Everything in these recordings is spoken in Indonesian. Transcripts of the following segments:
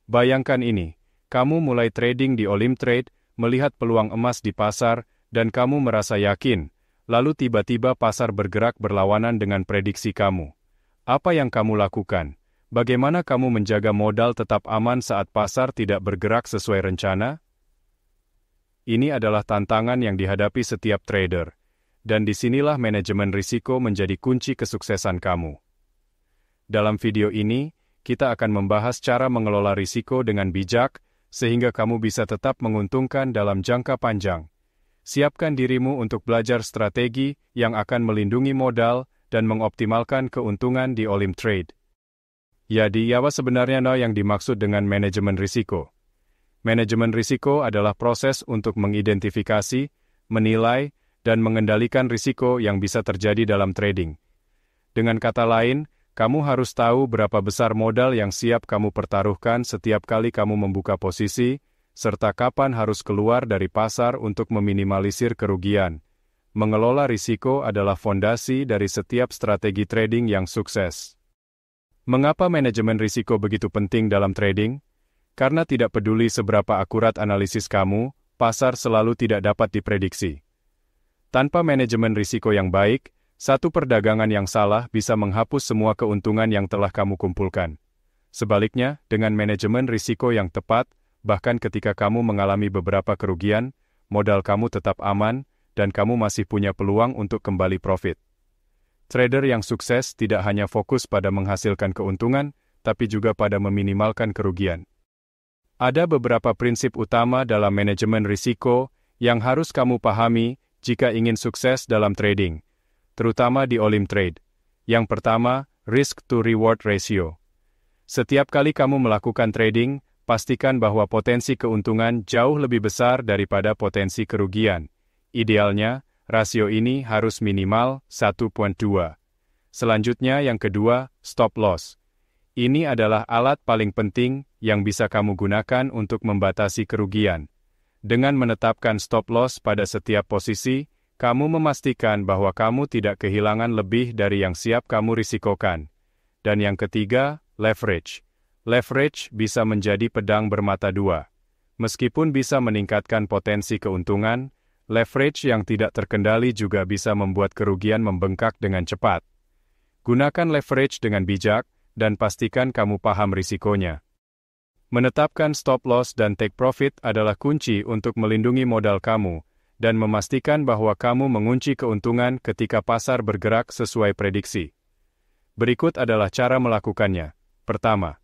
Bayangkan ini, kamu mulai trading di Olimtrade, melihat peluang emas di pasar, dan kamu merasa yakin, lalu tiba-tiba pasar bergerak berlawanan dengan prediksi kamu. Apa yang kamu lakukan? Bagaimana kamu menjaga modal tetap aman saat pasar tidak bergerak sesuai rencana? Ini adalah tantangan yang dihadapi setiap trader, dan disinilah manajemen risiko menjadi kunci kesuksesan kamu. Dalam video ini, kita akan membahas cara mengelola risiko dengan bijak, sehingga kamu bisa tetap menguntungkan dalam jangka panjang. Siapkan dirimu untuk belajar strategi yang akan melindungi modal dan mengoptimalkan keuntungan di Olimtrade. Jadi, apa sebenarnya yang dimaksud dengan manajemen risiko? Manajemen risiko adalah proses untuk mengidentifikasi, menilai, dan mengendalikan risiko yang bisa terjadi dalam trading. Dengan kata lain, kamu harus tahu berapa besar modal yang siap kamu pertaruhkan setiap kali kamu membuka posisi, serta kapan harus keluar dari pasar untuk meminimalisir kerugian. Mengelola risiko adalah fondasi dari setiap strategi trading yang sukses. Mengapa manajemen risiko begitu penting dalam trading? Karena tidak peduli seberapa akurat analisis kamu, pasar selalu tidak dapat diprediksi. Tanpa manajemen risiko yang baik, satu perdagangan yang salah bisa menghapus semua keuntungan yang telah kamu kumpulkan. Sebaliknya, dengan manajemen risiko yang tepat, bahkan ketika kamu mengalami beberapa kerugian, modal kamu tetap aman, dan kamu masih punya peluang untuk kembali profit. Trader yang sukses tidak hanya fokus pada menghasilkan keuntungan, tapi juga pada meminimalkan kerugian. Ada beberapa prinsip utama dalam manajemen risiko yang harus kamu pahami jika ingin sukses dalam trading, terutama di Olimtrade. Yang pertama, risk-to-reward ratio. Setiap kali kamu melakukan trading, pastikan bahwa potensi keuntungan jauh lebih besar daripada potensi kerugian. Idealnya, rasio ini harus minimal 1.2. Selanjutnya yang kedua, stop loss. Ini adalah alat paling penting yang bisa kamu gunakan untuk membatasi kerugian. Dengan menetapkan stop loss pada setiap posisi, kamu memastikan bahwa kamu tidak kehilangan lebih dari yang siap kamu risikokan. Dan yang ketiga, leverage. Leverage bisa menjadi pedang bermata dua. Meskipun bisa meningkatkan potensi keuntungan, leverage yang tidak terkendali juga bisa membuat kerugian membengkak dengan cepat. Gunakan leverage dengan bijak, dan pastikan kamu paham risikonya. Menetapkan stop loss dan take profit adalah kunci untuk melindungi modal kamu, dan memastikan bahwa kamu mengunci keuntungan ketika pasar bergerak sesuai prediksi. Berikut adalah cara melakukannya. Pertama,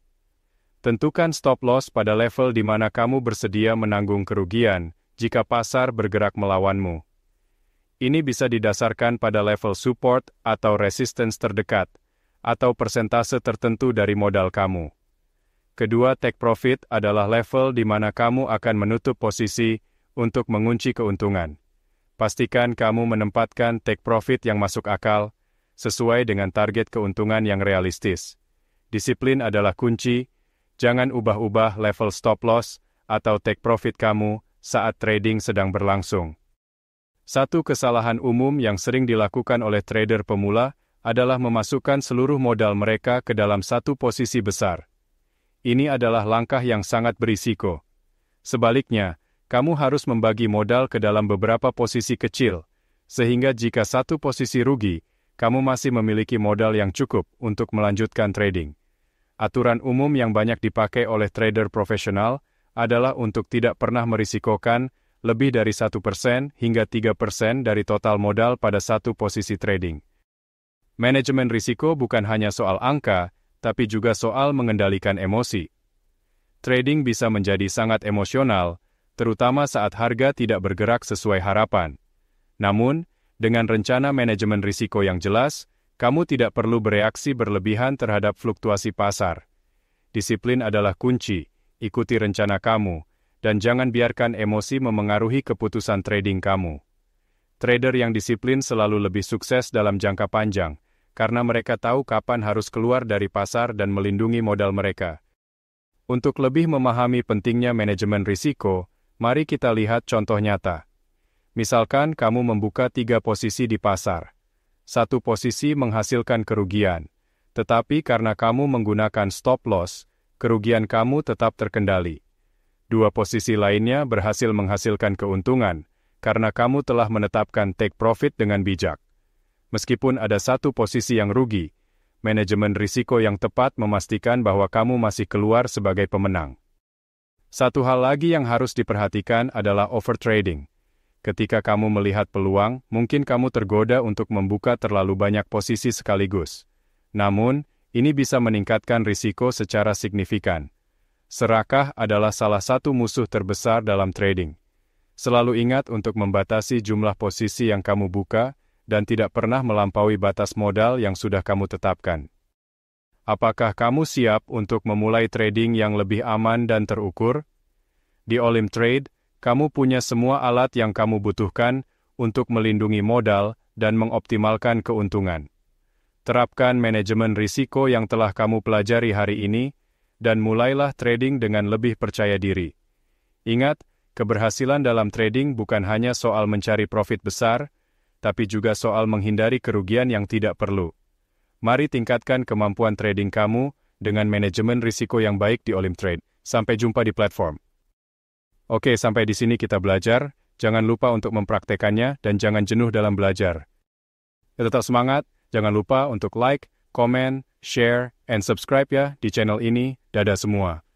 tentukan stop loss pada level di mana kamu bersedia menanggung kerugian jika pasar bergerak melawanmu. Ini bisa didasarkan pada level support atau resistance terdekat, atau persentase tertentu dari modal kamu. Kedua, take profit adalah level di mana kamu akan menutup posisi untuk mengunci keuntungan. Pastikan kamu menempatkan take profit yang masuk akal, sesuai dengan target keuntungan yang realistis. Disiplin adalah kunci, jangan ubah-ubah level stop loss atau take profit kamu saat trading sedang berlangsung. Satu kesalahan umum yang sering dilakukan oleh trader pemula adalah memasukkan seluruh modal mereka ke dalam satu posisi besar. Ini adalah langkah yang sangat berisiko. Sebaliknya, kamu harus membagi modal ke dalam beberapa posisi kecil, sehingga jika satu posisi rugi, kamu masih memiliki modal yang cukup untuk melanjutkan trading. Aturan umum yang banyak dipakai oleh trader profesional adalah untuk tidak pernah merisikokan lebih dari 1% hingga 3% dari total modal pada satu posisi trading. Manajemen risiko bukan hanya soal angka, tapi juga soal mengendalikan emosi. Trading bisa menjadi sangat emosional, terutama saat harga tidak bergerak sesuai harapan. Namun, dengan rencana manajemen risiko yang jelas, kamu tidak perlu bereaksi berlebihan terhadap fluktuasi pasar. Disiplin adalah kunci, ikuti rencana kamu, dan jangan biarkan emosi memengaruhi keputusan trading kamu. Trader yang disiplin selalu lebih sukses dalam jangka panjang, karena mereka tahu kapan harus keluar dari pasar dan melindungi modal mereka. Untuk lebih memahami pentingnya manajemen risiko, mari kita lihat contoh nyata. Misalkan kamu membuka 3 posisi di pasar. Satu posisi menghasilkan kerugian, tetapi karena kamu menggunakan stop loss, kerugian kamu tetap terkendali. Dua posisi lainnya berhasil menghasilkan keuntungan, karena kamu telah menetapkan take profit dengan bijak. Meskipun ada satu posisi yang rugi, manajemen risiko yang tepat memastikan bahwa kamu masih keluar sebagai pemenang. Satu hal lagi yang harus diperhatikan adalah overtrading. Ketika kamu melihat peluang, mungkin kamu tergoda untuk membuka terlalu banyak posisi sekaligus. Namun, ini bisa meningkatkan risiko secara signifikan. Serakah adalah salah satu musuh terbesar dalam trading. Selalu ingat untuk membatasi jumlah posisi yang kamu buka, dan tidak pernah melampaui batas modal yang sudah kamu tetapkan. Apakah kamu siap untuk memulai trading yang lebih aman dan terukur? Di Olimtrade, kamu punya semua alat yang kamu butuhkan untuk melindungi modal dan mengoptimalkan keuntungan. Terapkan manajemen risiko yang telah kamu pelajari hari ini, dan mulailah trading dengan lebih percaya diri. Ingat, keberhasilan dalam trading bukan hanya soal mencari profit besar, tapi juga soal menghindari kerugian yang tidak perlu. Mari tingkatkan kemampuan trading kamu dengan manajemen risiko yang baik di Olimtrade. Sampai jumpa di platform. Oke, sampai di sini kita belajar. Jangan lupa untuk mempraktekannya dan jangan jenuh dalam belajar. Tetap semangat, jangan lupa untuk like, komen, share, and subscribe ya di channel ini. Dadah semua.